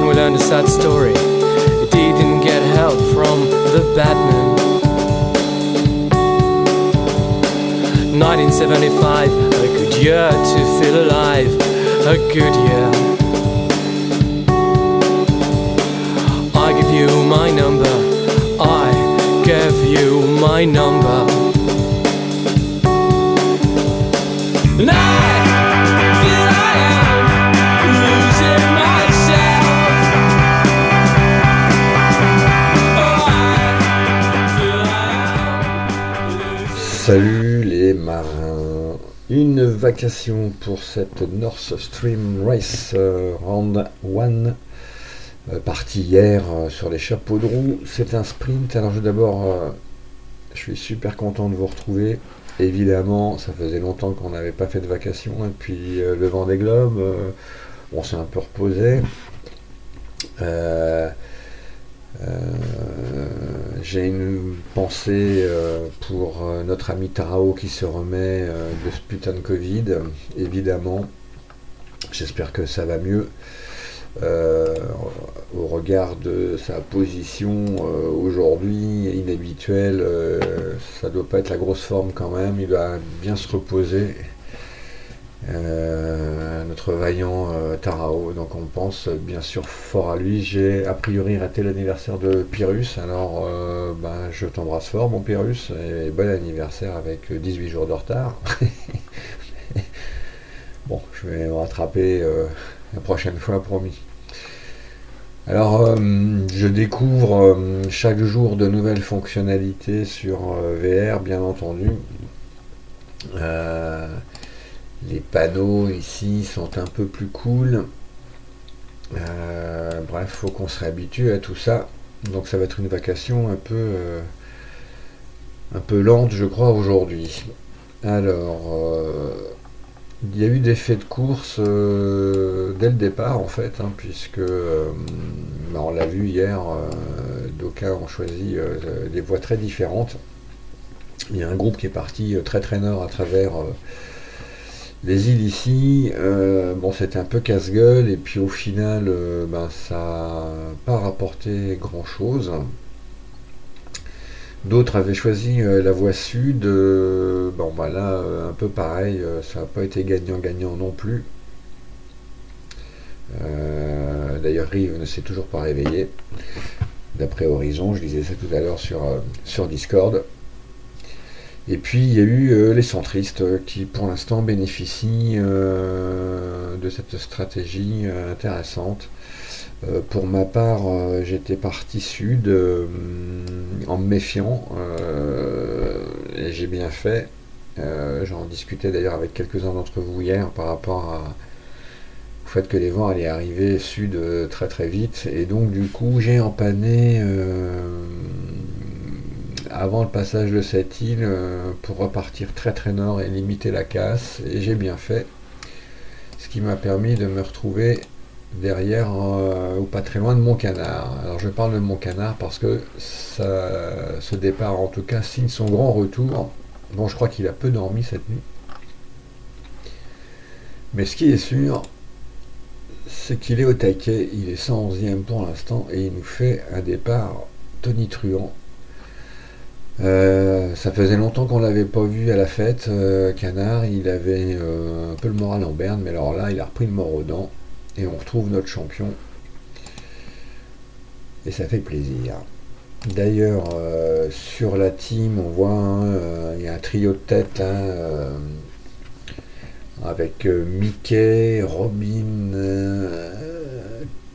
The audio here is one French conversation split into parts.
and we learned a sad story. He didn't get help from the Batman. 1975, a good year to feel alive, a good year. I give you my number, I gave you my number. And I feel I am losing myself. Oh, I feel I am losing. Salut les marins. Une vacation pour cette North Stream Race Round 1 partie hier sur les chapeaux de roue. C'est un sprint. Alors je suis super content de vous retrouver. Évidemment, ça faisait longtemps qu'on n'avait pas fait de vacation, et puis le Vendée Globe, on s'est un peu reposé. J'ai une pensée pour notre ami Tarao qui se remet de ce putain de Covid, évidemment. J'espère que ça va mieux. Au regard de sa position aujourd'hui inhabituelle, ça doit pas être la grosse forme quand même, il doit bien se reposer, notre vaillant Tarao, donc on pense bien sûr fort à lui. J'ai a priori raté l'anniversaire de Pyrrhus, alors je t'embrasse fort mon Pyrrhus, et bon anniversaire avec 18 jours de retard. Bon, je vais me rattraper la prochaine fois, promis. Alors, je découvre chaque jour de nouvelles fonctionnalités sur VR, bien entendu. Les panneaux ici sont un peu plus cool. Bref, faut qu'on se réhabitue à tout ça. Donc ça va être une vacation un peu lente, je crois, aujourd'hui. Alors... il y a eu des faits de course dès le départ en fait, puisque on l'a vu hier, d'aucuns ont choisi des voies très différentes. Il y a un groupe qui est parti très très nord à travers les îles ici. C'était un peu casse-gueule, et puis au final ça n'a pas rapporté grand chose. D'autres avaient choisi la voie sud, là un peu pareil, ça n'a pas été gagnant-gagnant non plus. D'ailleurs Rive ne s'est toujours pas réveillé, d'après Horizon, je disais ça tout à l'heure sur Discord. Et puis il y a eu les centristes qui pour l'instant bénéficient de cette stratégie intéressante. Pour ma part, j'étais parti sud en me méfiant, et j'ai bien fait. J'en discutais d'ailleurs avec quelques-uns d'entre vous hier par rapport au fait que les vents allaient arriver sud très très vite, et donc du coup j'ai empanné avant le passage de cette île pour repartir très très nord et limiter la casse, et j'ai bien fait, ce qui m'a permis de me retrouver derrière ou pas très loin de Montcanard. Alors je parle de Montcanard parce que ce départ en tout cas signe son grand retour. Bon, je crois qu'il a peu dormi cette nuit, mais ce qui est sûr, c'est qu'il est au taquet. Il est 111e pour l'instant, et il nous fait un départ tonitruant. Ça faisait longtemps qu'on l'avait pas vu à la fête. Canard, il avait un peu le moral en berne, mais alors là il a repris le mort aux dents, et on retrouve notre champion, et ça fait plaisir. D'ailleurs, sur la team, on voit il y a un trio de tête là, avec Mickey, Robin,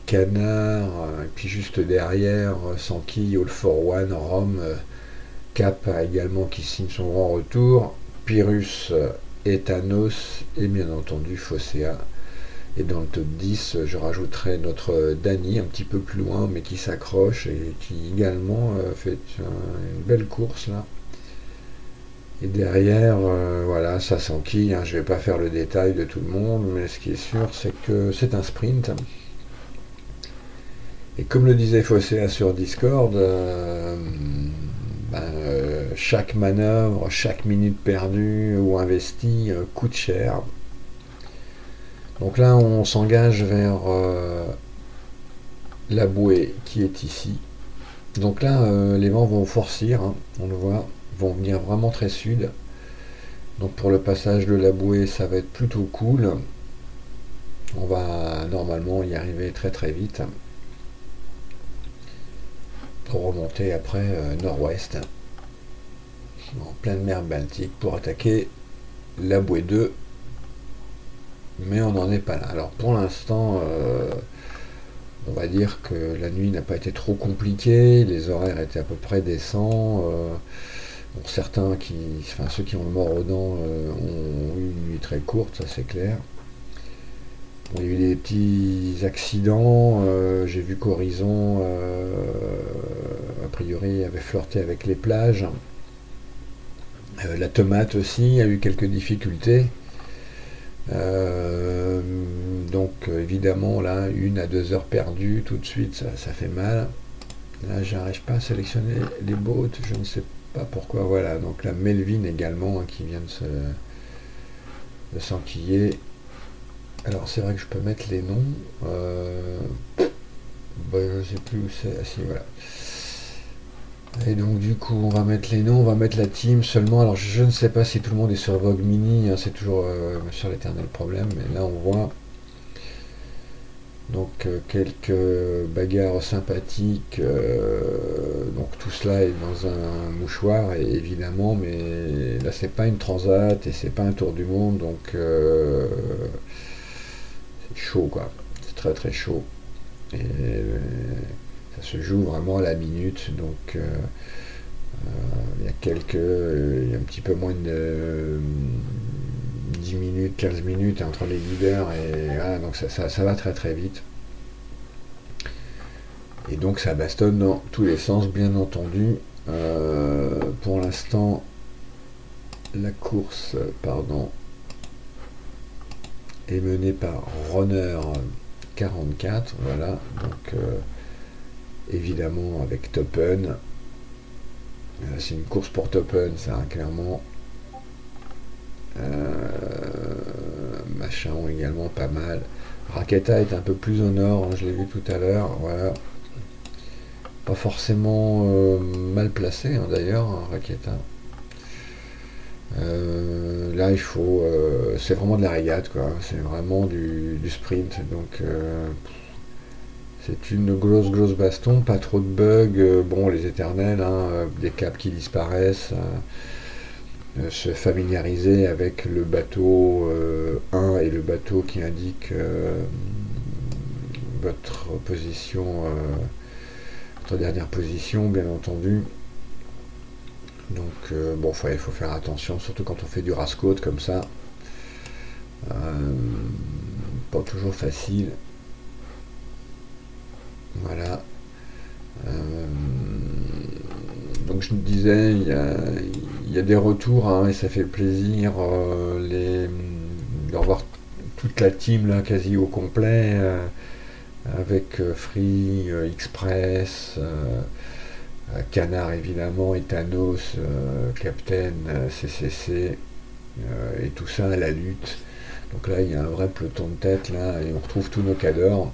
Canard, et puis juste derrière Sankey, All for One, Rome, Cap également qui signe son grand retour, Pyrrhus, Ethanos, et bien entendu Phocéa. Et dans le top 10, je rajouterai notre Danny, un petit peu plus loin, mais qui s'accroche et qui également fait une belle course là. Et derrière, ça s'enquille, je ne vais pas faire le détail de tout le monde, mais ce qui est sûr, c'est que c'est un sprint. Et comme le disait Phocéa sur Discord, chaque manœuvre, chaque minute perdue ou investie coûte cher. Donc là, on s'engage vers la bouée qui est ici. Donc là, les vents vont forcir, hein, on le voit, vont venir vraiment très sud. Donc pour le passage de la bouée, ça va être plutôt cool. On va normalement y arriver très très vite. Pour remonter après nord-ouest, en pleine mer Baltique, pour attaquer la bouée 2. Mais on n'en est pas là. Alors pour l'instant, on va dire que la nuit n'a pas été trop compliquée, les horaires étaient à peu près décents. Bon, certains ceux qui ont le mort aux dents ont eu une nuit très courte, ça c'est clair. Bon, il y a eu des petits accidents. J'ai vu qu'Horizon, a priori, avait flirté avec les plages. La tomate aussi a eu quelques difficultés. Donc évidemment là 1 à 2 heures perdues tout de suite, ça fait mal. Là j'arrive pas à sélectionner les boats, je ne sais pas pourquoi. Voilà, donc la Melvin également, hein, qui vient de s'enquiller. Alors c'est vrai que je peux mettre les noms, je sais plus où c'est. Ah, si, voilà. Et donc du coup on va mettre les noms, on va mettre la team seulement. Alors je ne sais pas si tout le monde est sur Vogue Mini, hein, c'est toujours sur l'éternel problème, mais là on voit donc quelques bagarres sympathiques. Donc tout cela est dans un mouchoir, et évidemment, mais là c'est pas une transat et c'est pas un tour du monde, donc c'est chaud quoi, c'est très très chaud. Et ça se joue vraiment à la minute, donc il y a un petit peu moins de 10 minutes, 15 minutes entre les leaders, et voilà, donc ça va très très vite. Et donc ça bastonne dans tous les sens, bien entendu. Pour l'instant, la course, est menée par Runner 44, voilà, donc évidemment avec Toppen. C'est une course pour Toppen, ça, hein, clairement. Machin également pas mal. Raketa est un peu plus au nord, hein, je l'ai vu tout à l'heure, voilà. Pas forcément mal placé, hein, d'ailleurs, hein, Raketa. Là il faut, c'est vraiment de la régate quoi, c'est vraiment du sprint, donc c'est une grosse baston, pas trop de bugs. Bon, les éternels, hein, des caps qui disparaissent, se familiariser avec le bateau 1 et le bateau qui indique votre position, votre dernière position, bien entendu. Donc bon, il faut faire attention, surtout quand on fait du rascode comme ça. Pas toujours facile. Voilà. Donc je me disais, il y a des retours, hein, et ça fait plaisir de revoir toute la team là, quasi au complet, avec Free, Express, Canard évidemment, Ethanos, Captain, CCC, et tout ça à la lutte. Donc là il y a un vrai peloton de tête là, et on retrouve tous nos cadors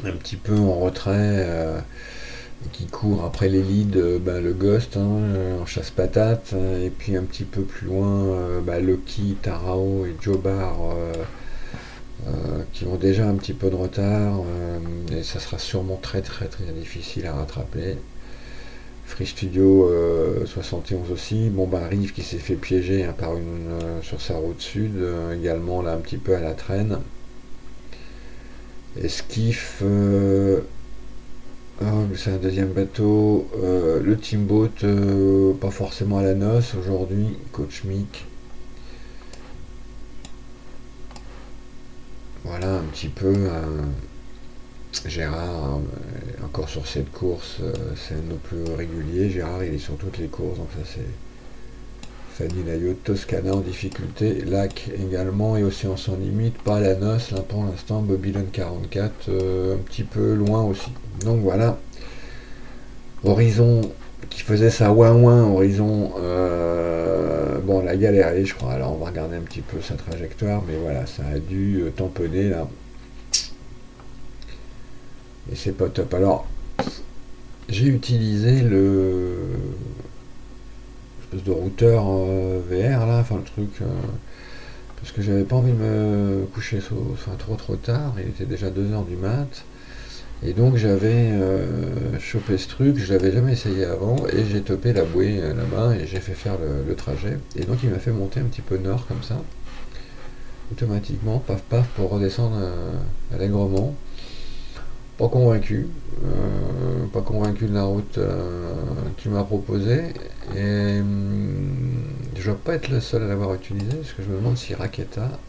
un petit peu en retrait, qui court après les leads, le Ghost, hein, en chasse-patate, et puis un petit peu plus loin, Loki, Tarao et Jobar, qui ont déjà un petit peu de retard, et ça sera sûrement très très très difficile à rattraper. Free Studio 71 aussi. Bon, Rive qui s'est fait piéger, hein, par sur sa route sud, également là un petit peu à la traîne. Esquif, c'est un deuxième bateau. Le Teamboat, pas forcément à la noce aujourd'hui. Coach Mick. Voilà un petit peu. Gérard, encore sur cette course, c'est un de nos plus réguliers. Gérard, il est sur toutes les courses, donc ça c'est Fanny Layo, Toscana en difficulté, Lac également, et Océan sans limite, pas à la noce là pour l'instant. Babylon 44, un petit peu loin aussi. Donc voilà, Horizon qui faisait sa ouin Horizon, bon, la galéré je crois. Alors on va regarder un petit peu sa trajectoire, mais voilà, ça a dû tamponner là. et c'est pas top. Alors, j'ai utilisé le espèce de routeur VR là, enfin le truc, parce que j'avais pas envie de me coucher trop tard, il était déjà 2h du mat, et donc j'avais chopé ce truc, je l'avais jamais essayé avant, et j'ai topé la bouée là-bas, et j'ai fait faire le trajet, et donc il m'a fait monter un petit peu nord comme ça, automatiquement, paf paf, pour redescendre allègrement. Pas convaincu de la route qu'il m'a proposée, et je dois pas être le seul à l'avoir utilisé, parce que je me demande si Raketa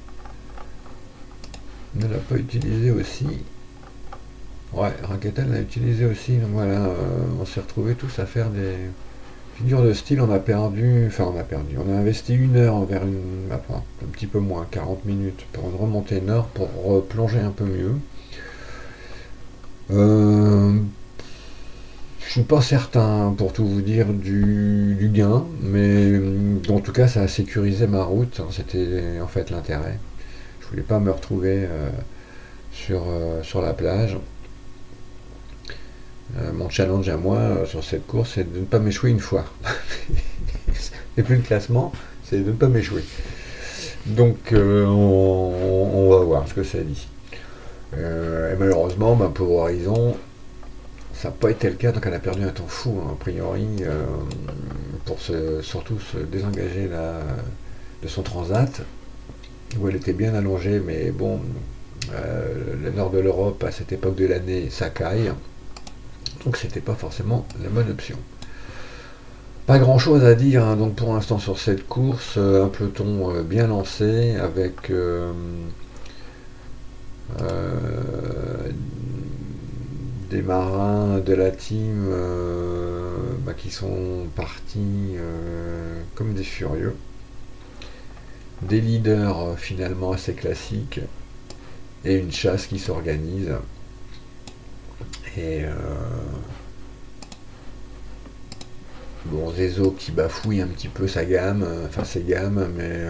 ne l'a pas utilisé aussi. Ouais, Raketa l'a utilisé aussi, donc voilà, on s'est retrouvés tous à faire des figures de style, on a on a investi 1 heure vers enfin, un petit peu moins, 40 minutes, pour une remontée nord, pour replonger un peu mieux. Je suis pas certain, pour tout vous dire, du gain, mais en tout cas, ça a sécurisé ma route. C'était en fait l'intérêt. Je voulais pas me retrouver sur la plage. Mon challenge à moi sur cette course, c'est de ne pas m'échouer une fois. C'est plus le classement, c'est de ne pas m'échouer. Donc, on va voir ce que ça dit. Et malheureusement, pour Horizon, ça n'a pas été le cas, donc elle a perdu un temps fou, hein, a priori, pour surtout se désengager là, de son transat, où elle était bien allongée, mais bon, le nord de l'Europe, à cette époque de l'année, ça caille, donc c'était pas forcément la bonne option. Pas grand chose à dire, hein, donc pour l'instant sur cette course, un peloton bien lancé, avec des marins de la team qui sont partis comme des furieux. Des leaders finalement assez classiques et une chasse qui s'organise. Et bon, Zezo qui bafouille un petit peu sa gamme, enfin ses gammes, mais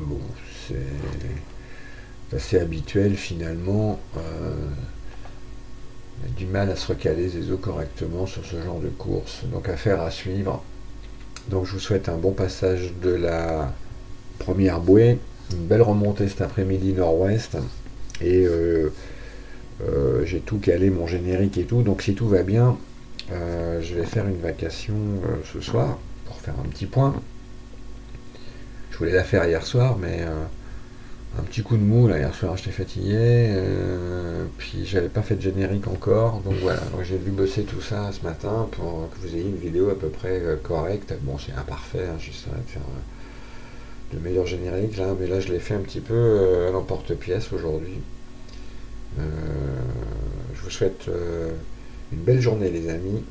bon, c'est assez habituel finalement. Il a du mal à se recaler Zezo correctement sur ce genre de course. Donc affaire à suivre. Donc je vous souhaite un bon passage de la première bouée, une belle remontée cet après-midi nord-ouest, et j'ai tout calé, mon générique et tout, donc si tout va bien, je vais faire une vacation ce soir, pour faire un petit point. Je voulais la faire hier soir, mais un petit coup de mou, là, hier soir j'étais fatigué, puis j'avais pas fait de générique encore, donc voilà, donc j'ai dû bosser tout ça ce matin pour que vous ayez une vidéo à peu près correcte. Bon, c'est imparfait, hein, j'essaierai de faire le meilleur générique là, mais là je l'ai fait un petit peu à l'emporte-pièce aujourd'hui. Je vous souhaite une belle journée les amis,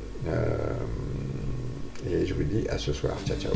et je vous dis à ce soir, ciao ciao.